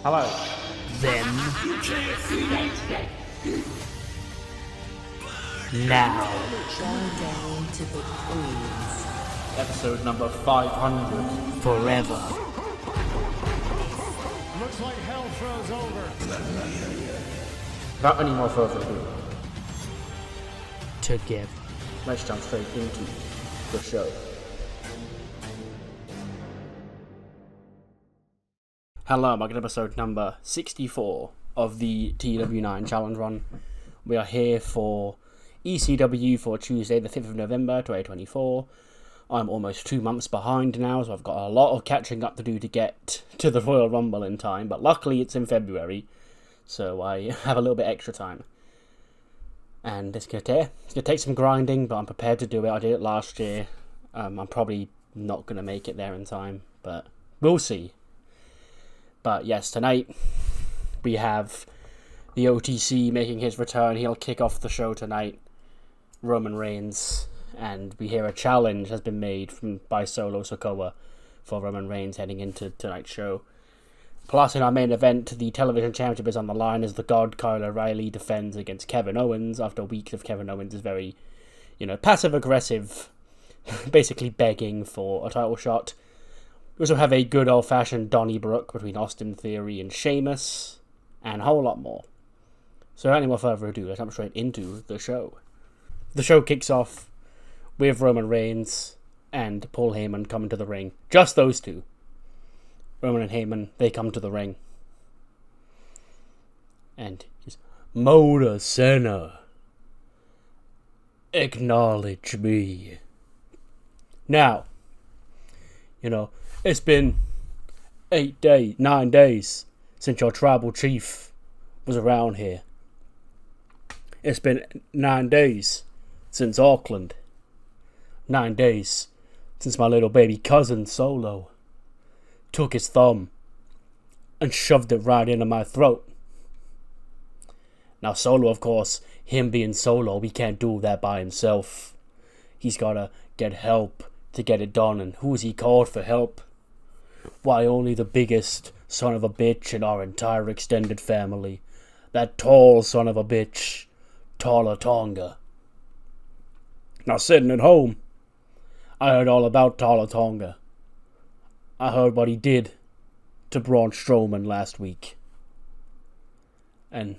Hello. Then. Now. Countdown to the queens. Episode number 500. Forever. Looks like hell froze over. Without any more further ado, Together. let's jump straight into the show. Hello, welcome to episode number 64 of the TEW IX Challenge Run. We are here for ECW for Tuesday, the 5th of November, 2024. I'm almost 2 months behind now, so I've got a lot of catching up to do to get to the Royal Rumble in time, but luckily it's in February, so I have a little bit extra time. And it's going to take some grinding, but I'm prepared to do it. I did it last year. I'm probably not going to make it there in time, but we'll see. But yes, tonight we have the OTC making his return. He'll kick off the show tonight, Roman Reigns, and we hear a challenge has been made by Solo Sikoa for Roman Reigns heading into tonight's show. Plus, in our main event, the television championship is on the line as the God Kyle O'Reilly defends against Kevin Owens after weeks of Kevin Owens is very, passive-aggressive, basically begging for a title shot. We also have a good old-fashioned Donnybrook between Austin Theory and Sheamus, and a whole lot more. So, without any more further ado, let's jump straight into the show. The show kicks off with Roman Reigns and Paul Heyman coming to the ring. Just those two. Roman and Heyman, they come to the ring. And he's, Motor Cena, acknowledge me. Now, it's been 9 days since your tribal chief was around here. It's been 9 days since Auckland. 9 days since my little baby cousin Solo took his thumb and shoved it right into my throat. Now Solo, of course, him being Solo, he can't do that by himself. He's gotta get help to get it done, and who's he called for help? Why, only the biggest son of a bitch in our entire extended family. That tall son of a bitch, Tala Tonga. Now sitting at home, I heard all about Tala Tonga. I heard what he did to Braun Strowman last week. And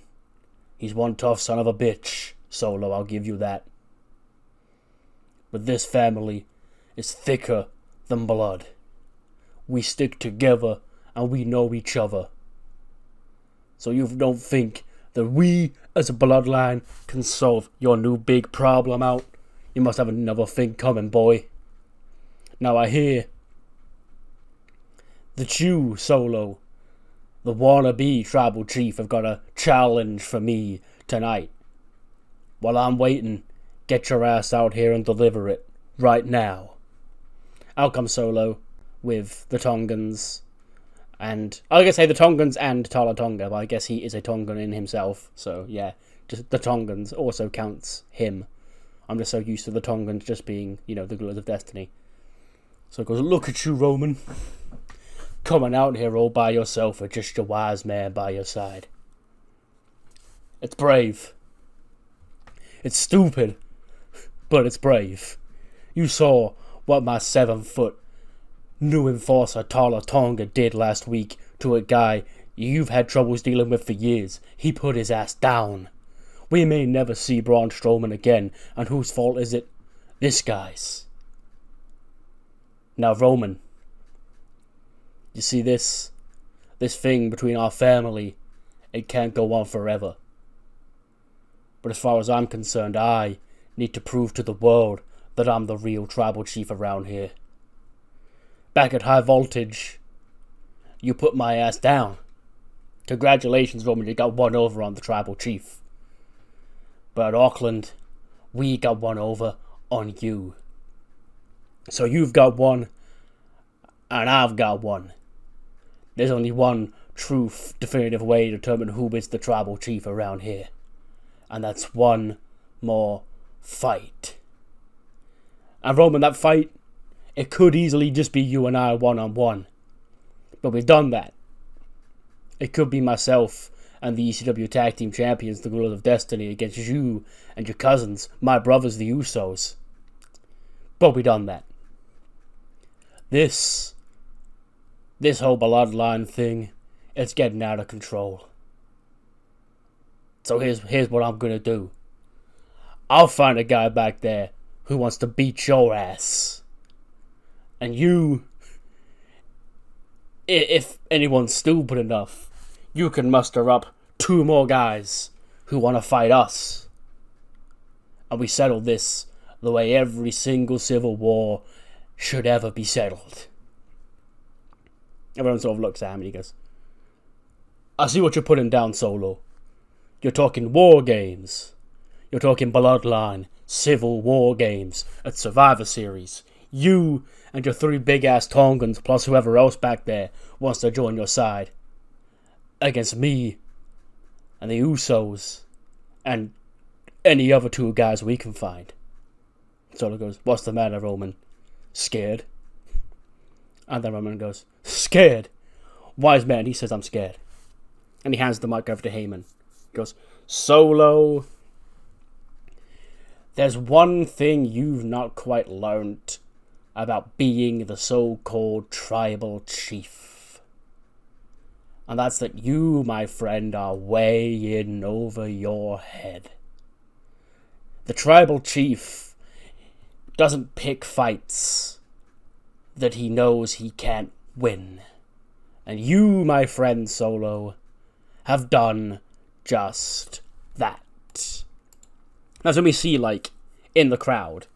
he's one tough son of a bitch, Solo, I'll give you that. But this family is thicker than blood. We stick together and we know each other. So you don't think that we, as a bloodline, can solve your new big problem out? You must have another thing coming, boy. Now I hear that you, Solo, the wannabe tribal chief, have got a challenge for me tonight. While I'm waiting, get your ass out here and deliver it right now. Out comes Solo with the Tongans, and I was going to say the Tongans and Tala Tonga, but I guess he is a Tongan in himself, so yeah, just the Tongans also counts him. I'm just so used to the Tongans just being, the Glorious of Destiny. So it goes, look at you, Roman. Coming out here all by yourself with just your wise man by your side. It's brave. It's stupid, but it's brave. You saw what my 7-foot new enforcer Tala Tonga did last week to a guy you've had troubles dealing with for years. He put his ass down. We may never see Braun Strowman again, and whose fault is it? This guy's. Now, Roman, you see this thing between our family, it can't go on forever. But as far as I'm concerned, I need to prove to the world that I'm the real tribal chief around here. Back at High Voltage, you put my ass down. Congratulations, Roman, you got one over on the tribal chief. But at Auckland, we got one over on you. So you've got one, and I've got one. There's only one true, definitive way to determine who is the tribal chief around here. And that's one more fight. And Roman, that fight, it could easily just be you and I one-on-one. But we've done that. It could be myself and the ECW Tag Team Champions, the Rulers of Destiny, against you and your cousins, my brothers, the Usos. But we done that. This whole bloodline thing, it's getting out of control. So here's what I'm gonna do. I'll find a guy back there who wants to beat your ass. And you, if anyone's stupid enough, you can muster up 2 more guys who want to fight us. And we settle this the way every single civil war should ever be settled. Everyone sort of looks at him and he goes, I see what you're putting down, Solo. You're talking war games. You're talking bloodline, civil war games at Survivor Series. You and your 3 big-ass Tongans plus whoever else back there wants to join your side. Against me and the Usos and any other 2 guys we can find. Solo goes, what's the matter, Roman? Scared? And then Roman goes, scared? Wise man, he says I'm scared. And he hands the mic over to Heyman. He goes, Solo, there's one thing you've not quite learned about being the so-called tribal chief. And that's that you, my friend, are way in over your head. The tribal chief doesn't pick fights that he knows he can't win. And you, my friend Solo, have done just that. That's when we see, like, in the crowd,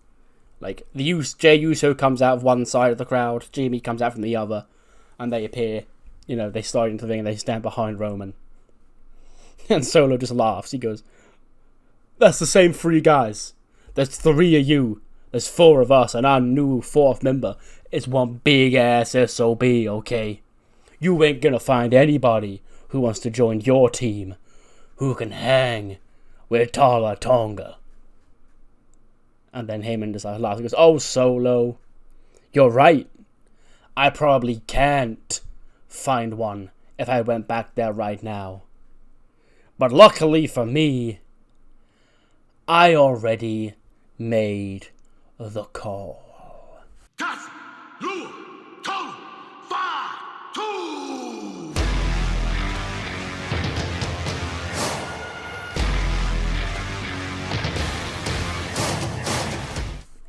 like, Jey Uso comes out of one side of the crowd, Jamie comes out from the other, and they appear, you know, they slide into the ring and they stand behind Roman. And Solo just laughs. He goes, that's the same 3 guys. There's 3 of you. There's 4 of us, and our new 4th member is one big-ass SOB, okay? You ain't gonna find anybody who wants to join your team who can hang with Tala Tonga. And then Heyman just laughs and goes, oh, Solo, you're right. I probably can't find one if I went back there right now. But luckily for me, I already made the call.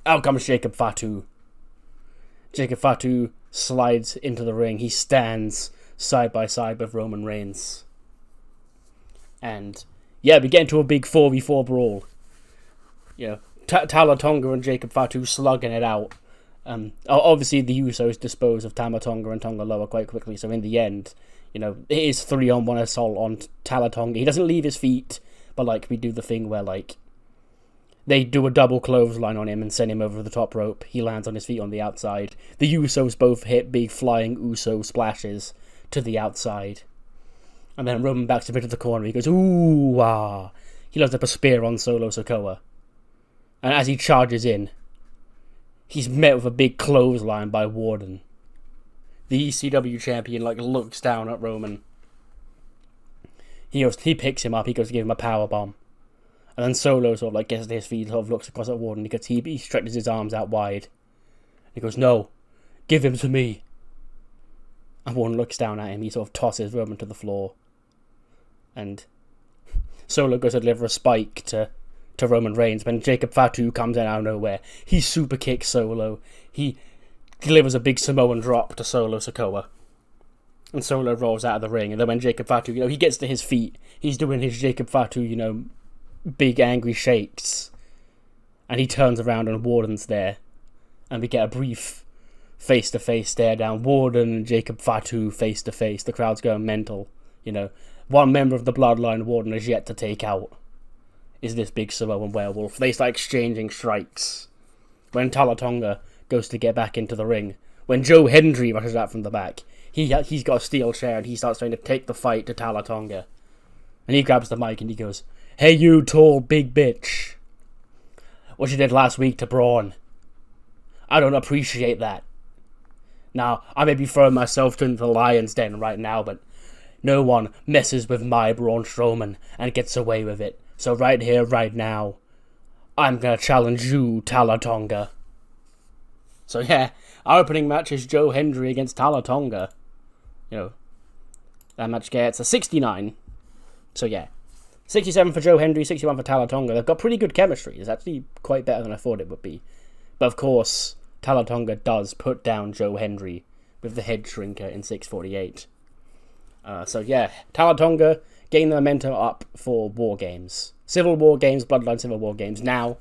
Out comes Jacob Fatu. Jacob Fatu slides into the ring. He stands side by side with Roman Reigns. And, yeah, we get into a big 4v4 brawl. You know, Tala Tonga and Jacob Fatu slugging it out. Obviously, the Usos dispose of Tama Tonga and Tonga Loa quite quickly. So in the end, you know, it is 3-on-1 assault on Tala Tonga. He doesn't leave his feet, but, like, we do the thing where, like, they do a double clothesline on him and send him over the top rope. He lands on his feet on the outside. The Usos both hit big flying Uso splashes to the outside. And then Roman backs him into the corner. He goes, ooh, ah. He loads up a spear on Solo Sikoa. And as he charges in, he's met with a big clothesline by Warden. The ECW champion, like, looks down at Roman. He picks him up. He goes to give him a powerbomb. And then Solo sort of like gets to his feet, sort of looks across at Warden, because he stretches his arms out wide. He goes, no, give him to me. And Warden looks down at him, he sort of tosses Roman to the floor. And Solo goes to deliver a spike to Roman Reigns, when Jacob Fatu comes in out of nowhere. He super kicks Solo. He delivers a big Samoan drop to Solo Sikoa. And Solo rolls out of the ring, and then when Jacob Fatu, you know, he gets to his feet, he's doing his Jacob Fatu, you know, big angry shakes, and he turns around and Warden's there, and we get a brief face-to-face stare down. Warden and Jacob Fatu face-to-face. The crowd's going mental. You know, one member of the bloodline Warden is yet to take out is this big Samoan werewolf. They start exchanging strikes. When Tala Tonga goes to get back into the ring, when Joe Hendry rushes out from the back, he's got a steel chair and he starts trying to take the fight to Tala Tonga, and he grabs the mic and he goes, hey, you tall big bitch. What you did last week to Braun, I don't appreciate that. Now, I may be throwing myself into the lion's den right now, but No one messes with my Braun Strowman and gets away with it. So right here, right now, I'm gonna challenge you, Tala Tonga. So yeah, our opening match is Joe Hendry against Tala Tonga. You know, that match gets a 69. So yeah, 67 for Joe Hendry, 61 for Tala Tonga. They've got pretty good chemistry. It's actually quite better than I thought it would be. But of course, Tala Tonga does put down Joe Hendry with the head shrinker in 6:48. So yeah, Tala Tonga getting the momentum up for War Games. Civil War Games, Bloodline Civil War Games. Now,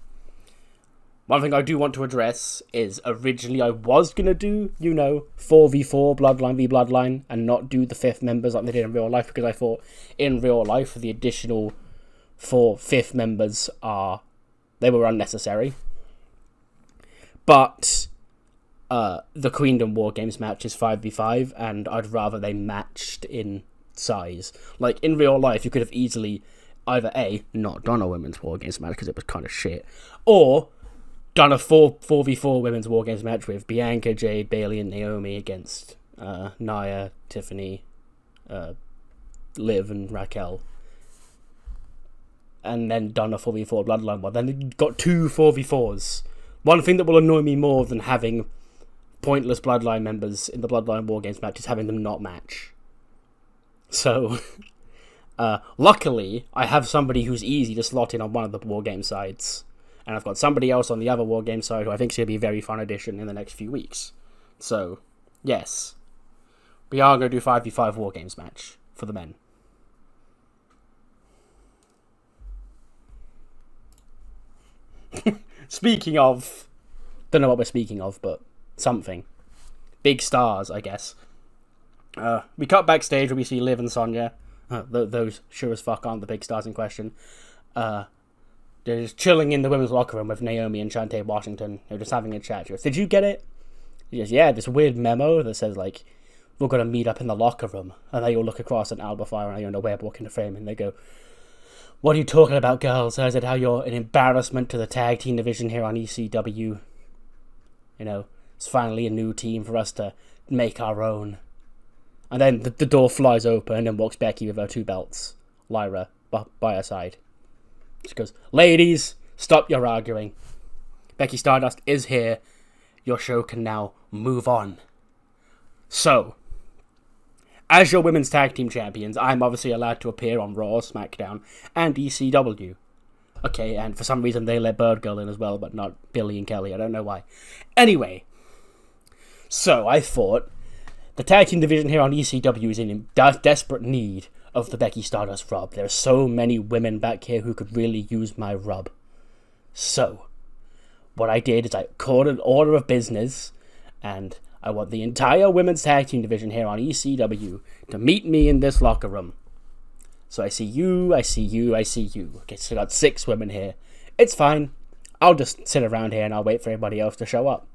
one thing I do want to address is originally I was going to do, 4v4 Bloodline v Bloodline and not do the 5th members like they did in real life, because I thought in real life the additional 4 5th members they were unnecessary. But the Queendom War Games match is 5v5 and I'd rather they matched in size. Like in real life you could have easily either A, not done a Women's War Games match because it was kind of shit, or done a 4v4 Women's War Games match with Bianca, Jade, Bayley, and Naomi against Nia, Tiffany, Liv, and Raquel. And then done a 4v4 Bloodline one. Then you got 2 4v4s. One thing that will annoy me more than having pointless Bloodline members in the Bloodline War Games match is having them not match. So, luckily, I have somebody who's easy to slot in on one of the War Game sides. And I've got somebody else on the other War Game side who I think is going to be a very fun addition in the next few weeks. So, yes. We are going to do 5v5 War Games match for the men. Speaking of... Don't know what we're speaking of, but something. Big stars, I guess. We cut backstage where we see Liv and Sonya. Those sure as fuck aren't the big stars in question. They're just chilling in the women's locker room with Naomi and Shantae Washington. They're just having a chat. She goes, "Did you get it?" He goes, "Yeah, this weird memo that says, like, we're going to meet up in the locker room." And they all look across at Alba Fire and Iona Webb walking the frame and they go, "What are you talking about, girls? I said how you're an embarrassment to the tag team division here on ECW. It's finally a new team for us to make our own." And then the door flies open and walks Becky with her 2 belts. Lyra by her side. She goes, "Ladies, stop your arguing. Becky Stardust is here. Your show can now move on." So, as your women's tag team champions, I'm obviously allowed to appear on Raw, SmackDown, and ECW. Okay, and for some reason they let Bird Girl in as well, but not Billy and Kelly. I don't know why. Anyway, so I thought the tag team division here on ECW is in desperate need of the Becky Stardust rub. There are so many women back here who could really use my rub. So, what I did is I called an order of business, and I want the entire women's tag team division here on ECW to meet me in this locker room. So I see you, I see you, I see you. Okay, so I got 6 women here. It's fine. I'll just sit around here and I'll wait for everybody else to show up.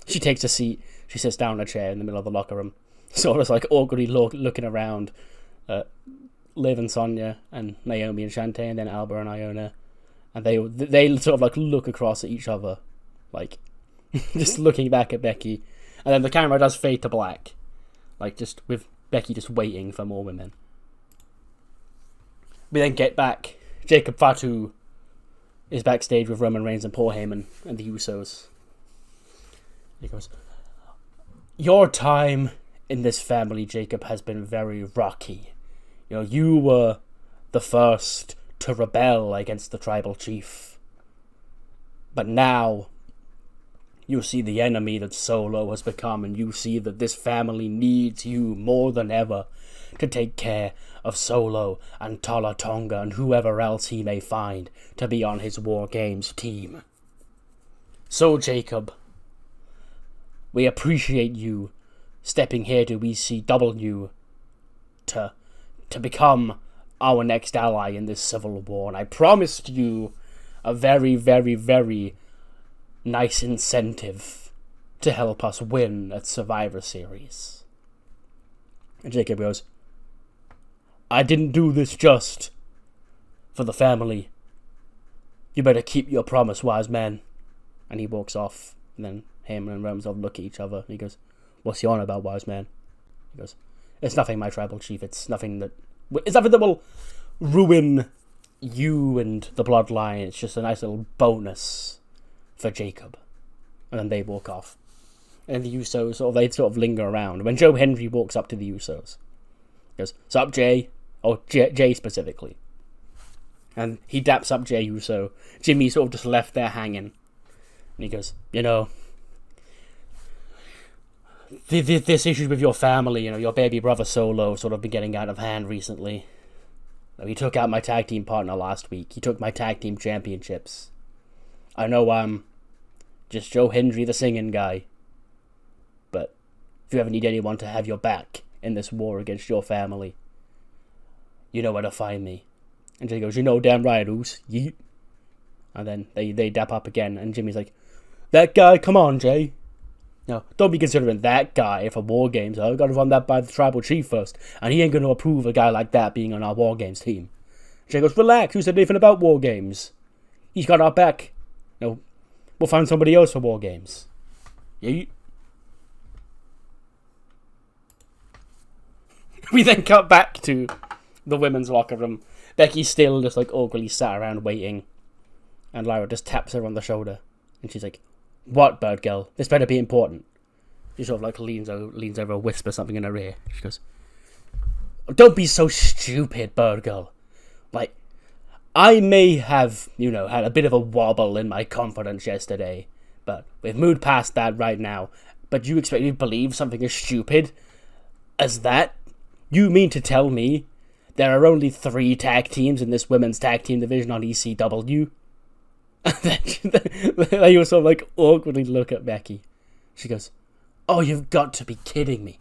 She takes a seat. She sits down in a chair in the middle of the locker room. Sort of like awkwardly looking around at Liv and Sonya and Naomi and Shantae and then Alba and Iona. And they sort of like look across at each other. Like, just looking back at Becky. And then the camera does fade to black. Like, just with Becky just waiting for more women. We then get back. Jacob Fatu is backstage with Roman Reigns and Paul Heyman and the Usos. He goes, "Your time in this family, Jacob, has been very rocky. You were the first to rebel against the tribal chief. But now, you see the enemy that Solo has become, and you see that this family needs you more than ever to take care of Solo and Tala Tonga and whoever else he may find to be on his War Games team. So, Jacob, we appreciate you stepping here to ECW to become our next ally in this civil war. And I promised you a very, very, very nice incentive to help us win at Survivor Series." And Jacob goes, "I didn't do this just for the family. You better keep your promise, wise man." And he walks off. And then him and Ramsdale look at each other. And he goes, "What's he on about, wise man?" He goes, It's nothing, my tribal chief. It's nothing that will ruin you and the bloodline. It's just a nice little bonus for Jacob. And then they walk off. And the Usos, they sort of linger around. When Joe Hendry walks up to the Usos, he goes, "Sup, Jay?" Or Jay specifically. And he daps up Jay Uso. Jimmy sort of just left there hanging. And he goes, this issue with your family, your baby brother Solo sort of been getting out of hand recently. He took out my tag team partner last week. He took my tag team championships. I know I'm just Joe Hendry, the singing guy. But if you ever need anyone to have your back in this war against your family, you know where to find me. And Jay goes, damn right, Oos. Yeet. And then they dap up again, and Jimmy's like, "That guy, come on, Jay. No, don't be considering that guy for War Games. I've got to run that by the tribal chief first, and he ain't going to approve a guy like that being on our War Games team." Jay goes, "Relax, who said anything about War Games? He's got our back. We'll find somebody else for War Games." Yeet. We then cut back to the women's locker room. Becky's still just awkwardly sat around waiting, and Lyra just taps her on the shoulder, and she's like, "What, bird girl? This better be important." She sort of leans over, whispers something in her ear. She goes, "Don't be so stupid, bird girl. I may have, had a bit of a wobble in my confidence yesterday, but we've moved past that right now. But you expect me to believe something as stupid as that? You mean to tell me there are only 3 tag teams in this women's tag team division on ECW?" And then they all sort of awkwardly look at Becky. She goes, "Oh, you've got to be kidding me.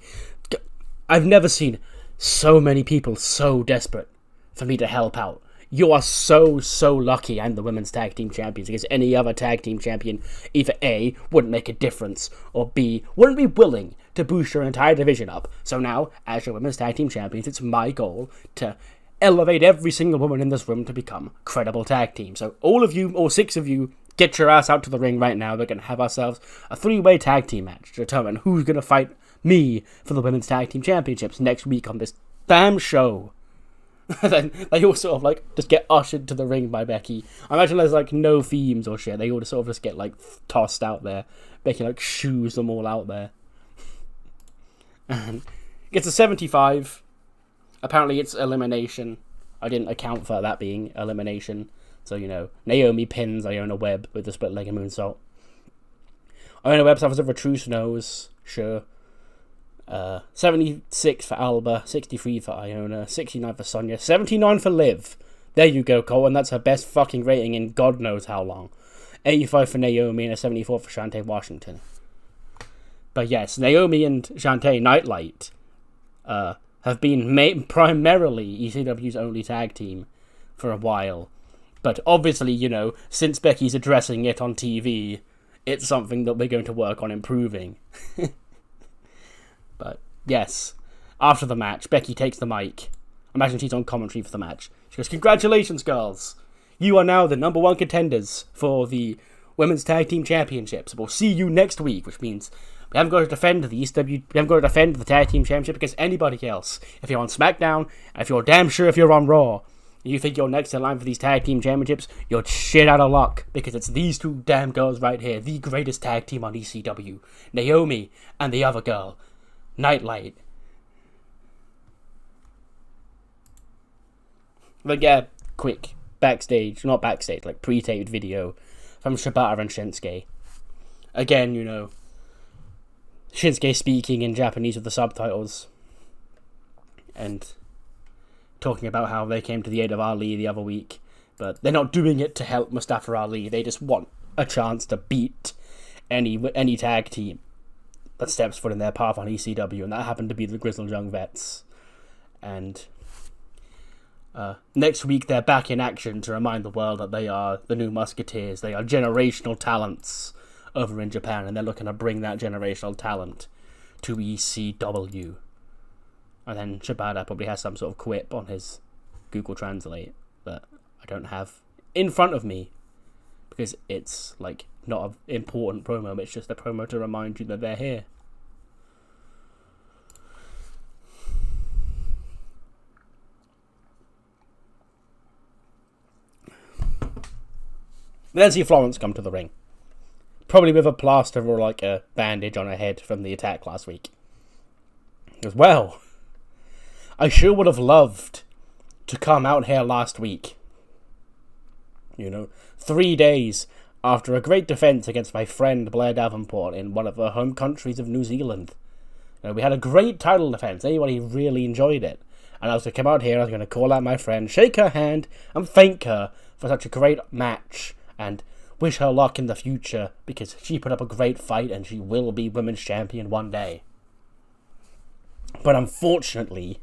I've never seen so many people so desperate for me to help out. You are so lucky I'm the women's tag team champions, because any other tag team champion either A, wouldn't make a difference, or B, wouldn't be willing to boost your entire division up. So now, as your women's tag team champions, it's my goal to elevate every single woman in this room to become credible tag team. So all of you, or 6 of you, get your ass out to the ring right now. We're going to have ourselves a 3-way tag team match to determine who's going to fight me for the women's tag team championships next week on this damn show." And then they all sort of just get ushered to the ring by Becky. I imagine there's no themes or shit. They all sort of just get tossed out there. Becky shoos them all out there. And gets a 75. Apparently it's elimination. I didn't account for that being elimination. So, Naomi pins Iona Webb with the split leg and moonsault. Iona Webb suffers of a truce nose. Sure. 76 for Alba, 63 for Iona, 69 for Sonya, 79 for Liv. There you go, Cole, and that's her best fucking rating in God knows how long. 85 for Naomi and a 74 for Shantae Washington. But yes, Naomi and Shantae Nightlight have been primarily ECW's only tag team for a while. But obviously, since Becky's addressing it on TV, it's something that we're going to work on improving. But yes, after the match, Becky takes the mic. Imagine she's on commentary for the match. She goes, "Congratulations, girls. You are now the number 1 contenders for the Women's Tag Team Championships. We'll see you next week," which means we haven't got to defend the ECW. We haven't got to defend the Tag Team Championship against anybody else. If you're on SmackDown, and if you're damn sure if you're on Raw, and you think you're next in line for these Tag Team Championships, you're shit out of luck, because it's these 2 damn girls right here, the greatest tag team on ECW. Naomi and the other girl, Nightlight. Yeah, quick pre-taped video from Shibata and Shinsuke. Again, Shinsuke speaking in Japanese with the subtitles, and talking about how they came to the aid of Ali the other week, but they're not doing it to help Mustafa Ali. They just want a chance to beat any tag team that steps foot in their path on ECW, and that happened to be the Grizzled Young Vets. And next week they're back in action to remind the world that they are the new Musketeers. They are generational talents over in Japan, and they're looking to bring that generational talent to ECW. And then Shibata probably has some sort of quip on his Google Translate that I don't have in front of me, because it's not an important promo, it's just a promo to remind you that they're here. then see Florence come to the ring. Probably with a plaster or like a bandage on her head from the attack last week. As well, I sure would have loved to come out here last week. 3 days after a great defence against my friend Blair Davenport in one of her home countries of New Zealand. We had a great title defence. Anybody really enjoyed it. And I was going to come out here, I was going to call out my friend, shake her hand, and thank her for such a great match, and wish her luck in the future, because she put up a great fight, and she will be Women's Champion one day. But unfortunately,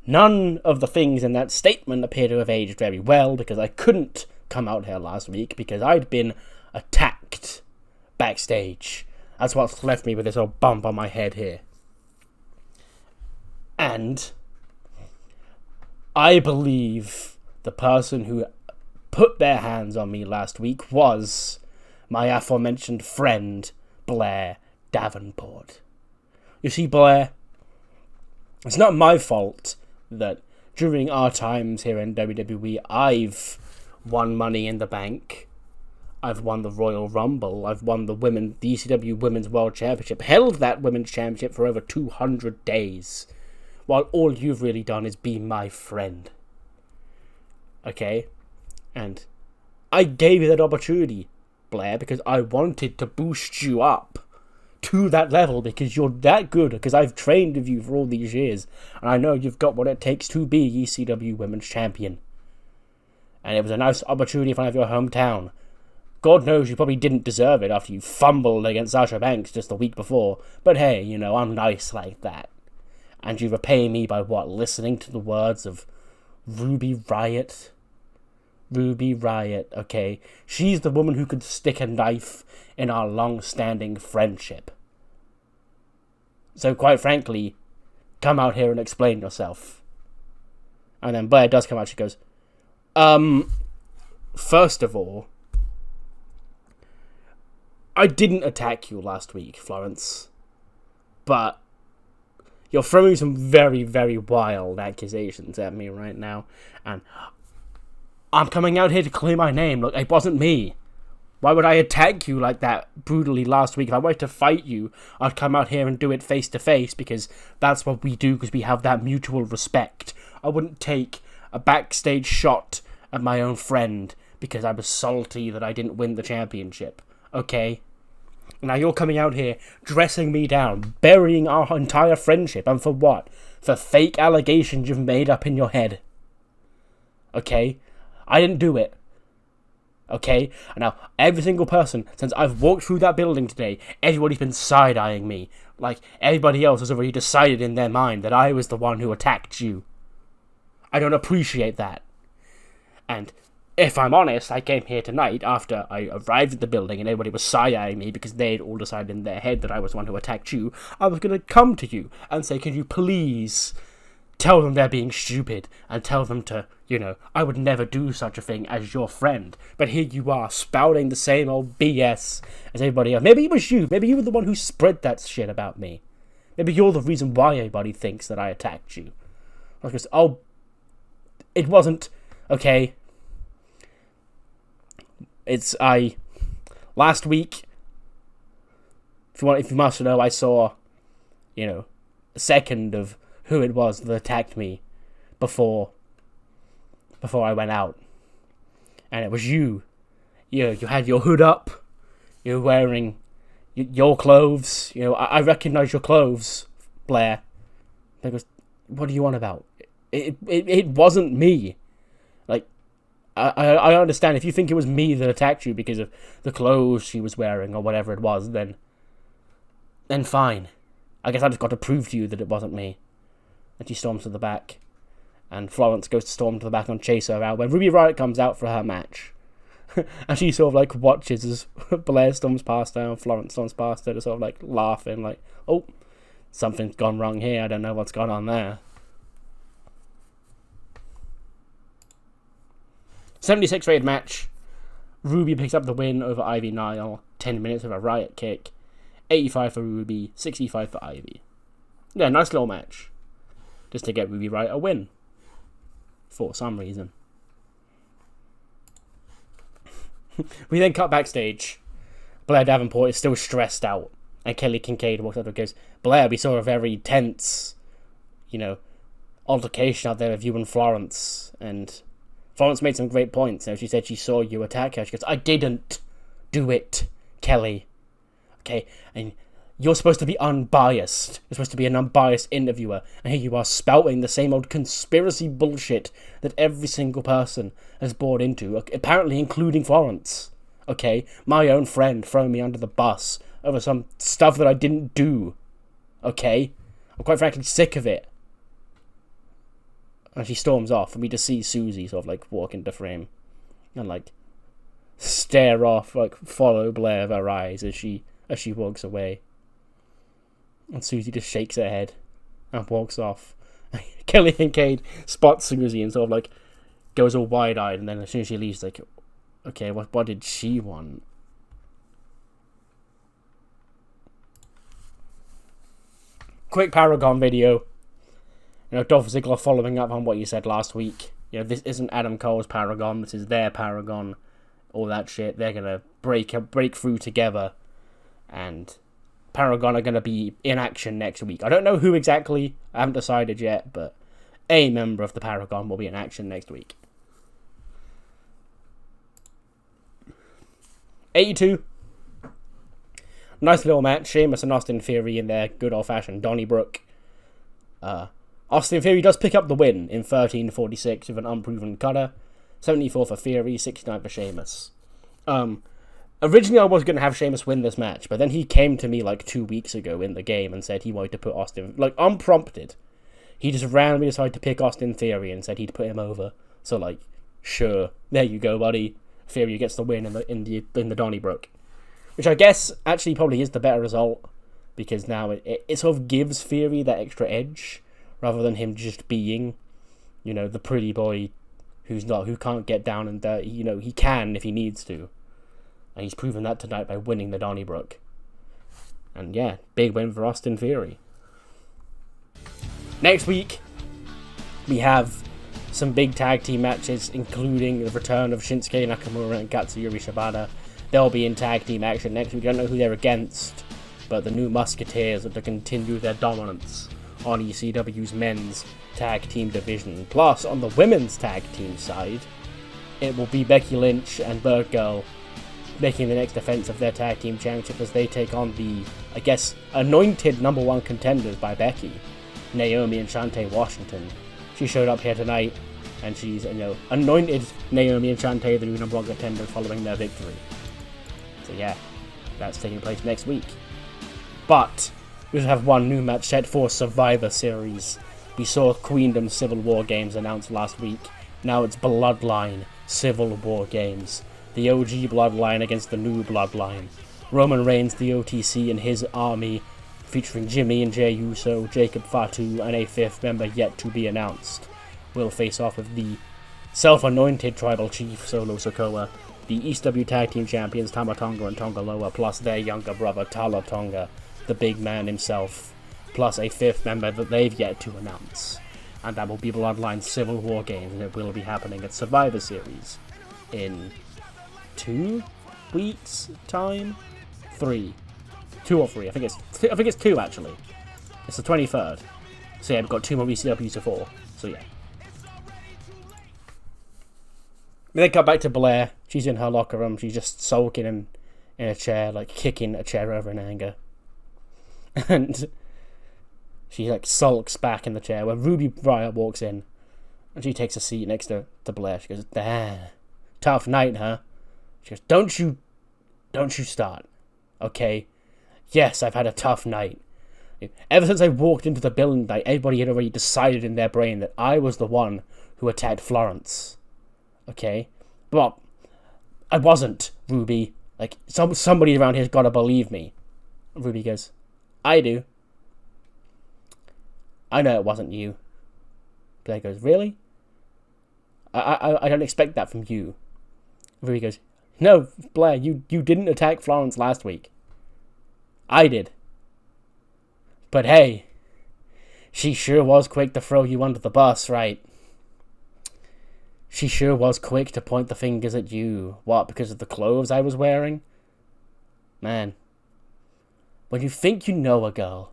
none of the things in that statement appear to have aged very well, because I couldn't come out here last week, because I'd been attacked backstage. That's what's left me with this old bump on my head here. And I believe the person who put their hands on me last week was my aforementioned friend, Blair Davenport. You see, Blair, it's not my fault that during our times here in WWE, I've won Money in the Bank, I've won the Royal Rumble, I've won the ECW Women's World Championship, held that Women's Championship for over 200 days, while all you've really done is be my friend. Okay? And I gave you that opportunity, Blair, because I wanted to boost you up to that level, because you're that good, because I've trained with you for all these years, and I know you've got what it takes to be ECW Women's Champion. And it was a nice opportunity in front of your hometown. God knows you probably didn't deserve it after you fumbled against Sasha Banks just the week before, but hey, I'm nice like that. And you repay me by what? Listening to the words of Ruby Riott? Ruby Riott, okay? She's the woman who could stick a knife in our long-standing friendship. So quite frankly, come out here and explain yourself. And then Blair does come out, she goes, first of all, I didn't attack you last week, Florence. But you're throwing some very, very wild accusations at me right now. And I'm coming out here to clear my name. Look, it wasn't me. Why would I attack you like that brutally last week? If I wanted to fight you, I'd come out here and do it face to face, because that's what we do, because we have that mutual respect. I wouldn't take a backstage shot at my own friend because I was salty that I didn't win the championship. Okay? Now you're coming out here, dressing me down, burying our entire friendship, and for what? For fake allegations you've made up in your head. Okay? I didn't do it. Okay? And now, every single person, since I've walked through that building today, everybody's been side-eyeing me. Like, everybody else has already decided in their mind that I was the one who attacked you. I don't appreciate that. And if I'm honest, I came here tonight after I arrived at the building and everybody was side-eyeing me because they'd all decided in their head that I was the one who attacked you. I was going to come to you and say, can you please tell them they're being stupid and tell them to, I would never do such a thing as your friend. But here you are, spouting the same old BS as everybody else. Maybe it was you. Maybe you were the one who spread that shit about me. Maybe you're the reason why everybody thinks that I attacked you. Because, it wasn't, okay. Last week, if you must know, I saw, a second of who it was that attacked me before I went out. And it was you. You had your hood up. You're wearing your clothes. I recognize your clothes, Blair. Because, what do you want about? It wasn't me. Like, I understand if you think it was me that attacked you because of the clothes she was wearing or whatever it was, then fine. I guess I just got to prove to you that it wasn't me. And she storms to the back. And Florence goes to storm to the back and chase her out when Ruby Riott comes out for her match. And she sort of watches as Blair storms past her and Florence storms past her, to sort of laughing, oh, something's gone wrong here, I don't know what's gone on there. 76 rated match. Ruby picks up the win over Ivy Nile. 10 minutes of a Riott kick. 85 for Ruby, 65 for Ivy. Yeah, nice little match. Just to get Ruby Riott a win. For some reason. We then cut backstage. Blair Davenport is still stressed out. And Kelly Kincaid walks up and goes, Blair, we saw a very tense, altercation out there with you and Florence. And Florence made some great points. She said she saw you attack her. She goes, I didn't do it, Kelly. Okay, and you're supposed to be unbiased. You're supposed to be an unbiased interviewer. And here you are spouting the same old conspiracy bullshit that every single person has bought into, apparently including Florence. Okay, my own friend throwing me under the bus over some stuff that I didn't do. Okay, I'm quite frankly sick of it. And she storms off, and we just see Susie sort of walk into frame and stare off, follow Blair with her eyes as she walks away. And Susie just shakes her head and walks off. Kelly Kincaid spots Susie and sort of goes all wide-eyed, and then as soon as she leaves, okay, what did she want? Quick Paragon video. Dolph Ziggler following up on what you said last week. This isn't Adam Cole's Paragon, this is their Paragon. All that shit. They're gonna break through together, and Paragon are gonna be in action next week. I don't know who exactly, I haven't decided yet, but a member of the Paragon will be in action next week. 82. Nice little match. Sheamus and Austin Theory in their good old-fashioned Donnybrook. Austin Theory does pick up the win in 13:46 with an unproven cutter. 74 for Theory, 69 for Sheamus. Originally I was going to have Sheamus win this match, but then he came to me 2 weeks ago in the game and said he wanted to put Austin... unprompted. He just randomly decided to pick Austin Theory and said he'd put him over. So, sure. There you go, buddy. Theory gets the win in the Donnybrook. Which I guess actually probably is the better result, because now it sort of gives Theory that extra edge, rather than him just being, the pretty boy who can't get down and dirty. He can if he needs to. And he's proven that tonight by winning the Donnybrook. And yeah, big win for Austin Theory. Next week, we have some big tag team matches, including the return of Shinsuke Nakamura and Katsuyori Shibata. They'll be in tag team action next week. I don't know who they're against, but the New Musketeers are to continue their dominance on ECW's men's tag team division. Plus, on the women's tag team side, it will be Becky Lynch and Bird Girl making the next defense of their tag team championship as they take on the, I guess, anointed number one contenders by Becky, Naomi and Shantae Washington. She showed up here tonight, and she's, anointed Naomi and Shantae the new number one contenders following their victory. So yeah, that's taking place next week. But we have one new match set for Survivor Series. We saw Queendom Civil War Games announced last week. Now it's Bloodline Civil War Games. The OG Bloodline against the new Bloodline. Roman Reigns, the OTC, and his army, featuring Jimmy and Jey Uso, Jacob Fatu, and a fifth member yet to be announced, will face off with the self-anointed Tribal Chief, Solo Sikoa, the ECW Tag Team Champions, Tama Tonga and Tonga Loa, plus their younger brother, Tala Tonga, the big man himself, plus a fifth member that they've yet to announce. And that will be Bloodline Civil War Games, and it will be happening at Survivor Series in 2 weeks' time? 3. 2 or 3. I think it's 2, actually. It's the 23rd. So yeah, we've got 2 more ECWs to 4. So yeah. We then cut back to Blair. She's in her locker room. She's just sulking in a chair, kicking a chair over in anger. And she sulks back in the chair when Ruby Riott walks in. And she takes a seat next to Blair. She goes, tough night, huh? She goes, don't you start. Okay? Yes, I've had a tough night. Ever since I walked into the building tonight, everybody had already decided in their brain that I was the one who attacked Florence. Okay? But I wasn't, Ruby. Somebody around here's gotta believe me. Ruby goes, I do. I know it wasn't you. Blair goes, really? I don't expect that from you. Ruby goes, no, Blair, you didn't attack Florence last week. I did. But hey, she sure was quick to throw you under the bus, right? She sure was quick to point the fingers at you. What, because of the clothes I was wearing? Man. When you think you know a girl,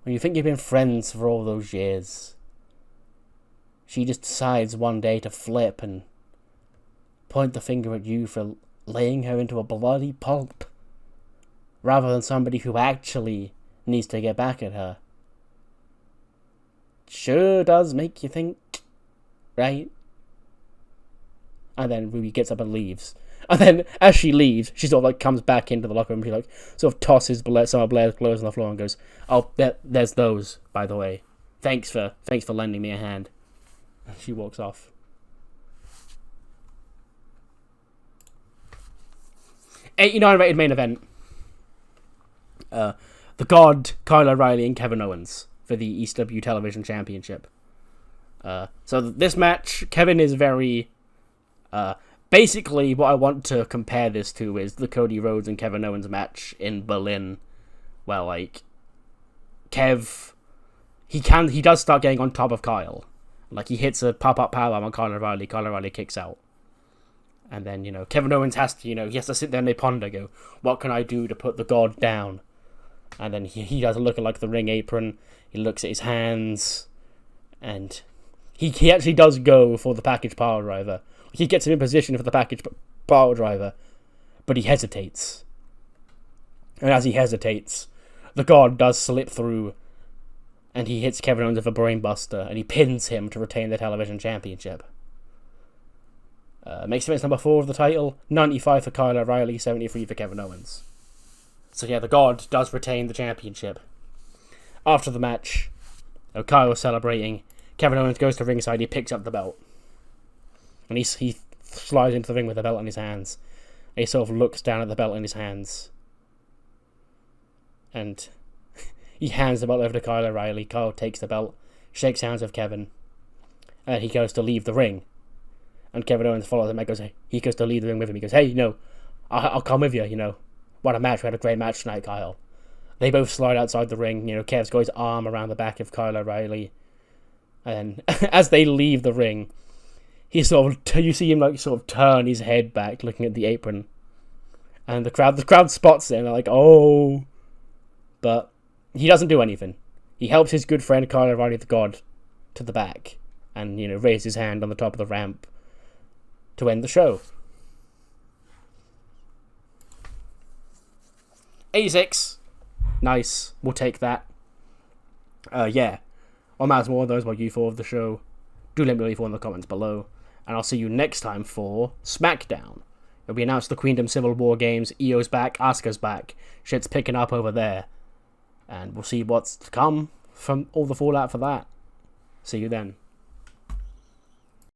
when you think you've been friends for all those years, she just decides one day to flip and point the finger at you for laying her into a bloody pulp, rather than somebody who actually needs to get back at her. Sure does make you think, right? And then Ruby gets up and leaves. And then, as she leaves, she sort of comes back into the locker room. She sort of tosses some of Blair's clothes on the floor and goes, "Oh, there's those, by the way. Thanks for lending me a hand." And she walks off. 89 rated main event. The God, Kyle O'Reilly, and Kevin Owens for the ECW Television Championship. So this match, Kevin is very... basically, what I want to compare this to is the Cody Rhodes and Kevin Owens match in Berlin, where, Kev... He does start getting on top of Kyle. He hits a pop-up powerbomb on Kyle O'Reilly kicks out. And then, Kevin Owens has to, he has to sit there and they ponder, go, what can I do to put the God down? And then he does a look at, the ring apron. He looks at his hands. And he actually does go for the package power driver. He gets him in position for the package power driver. But he hesitates. And as he hesitates, the God does slip through. And he hits Kevin Owens with a brainbuster. And he pins him to retain the television championship. Makes him number 4 of the title, 95 for Kyle O'Reilly, 73 for Kevin Owens. So yeah, the God does retain the championship. After the match, Kyle was celebrating. Kevin Owens goes to ringside, he picks up the belt. And he slides into the ring with the belt in his hands. And he sort of looks down at the belt in his hands. And he hands the belt over to Kyle O'Reilly. Kyle takes the belt, shakes hands with Kevin. And he goes to leave the ring. And Kevin Owens follows him and goes, hey, he goes to leave the ring with him. He goes, hey, I'll come with you, What a match. We had a great match tonight, Kyle. They both slide outside the ring. Kev's got his arm around the back of Kyle O'Reilly. And as they leave the ring, he you see him sort of turn his head back, looking at the apron. And the crowd spots it and they're like, oh. But he doesn't do anything. He helps his good friend Kyle O'Reilly, the God, to the back. And, raises his hand on the top of the ramp to end the show. 86. Nice. We'll take that. Yeah. What matters more, those what you thought of the show. Do let me know in the comments below. And I'll see you next time for SmackDown. It'll be announced the Queendom Civil War games. Io's back. Asuka's back. Shit's picking up over there. And we'll see what's to come from all the fallout for that. See you then.